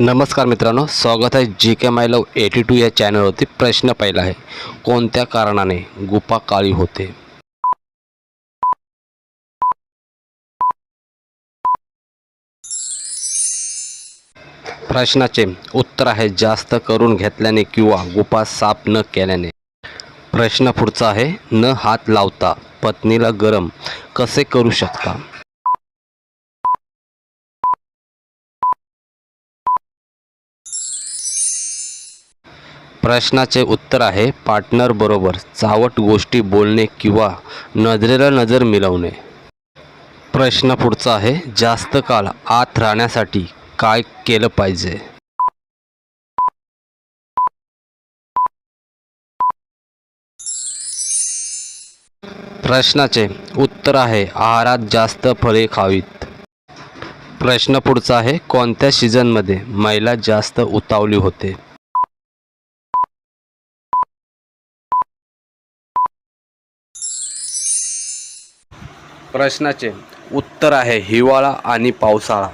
नमस्कार मित्रांनो, स्वागत आहे जी के माय लव 82 या चॅनलवरती। प्रश्न पहिला आहे, कोणत्या कारणाने गुफा काळी होते? प्रश्नाचे उत्तर आहे जास्त करून घेतल्याने किंवा गुफा साफ न केल्याने। प्रश्न पुढचा आहे, न हात लावता पत्नीला गरम कसे करू शकता? प्रश्नाचे उत्तर आहे पार्टनर बरोबर चावट गोष्टी बोलणे किंवा नजरेला नजर मिळवणे। प्रश्न पुढचा आहे, जास्त काळ आत राहण्यासाठी काय केलं पाहिजे? प्रश्नाचे उत्तर आहे आहारात जास्त फळे खावीत। प्रश्न पुढचा आहे, कोणत्या सीझनमध्ये महिला जास्त उतावळी होते? प्रश्नाचे उत्तर आहे हिवाळा आणि पावसाळा।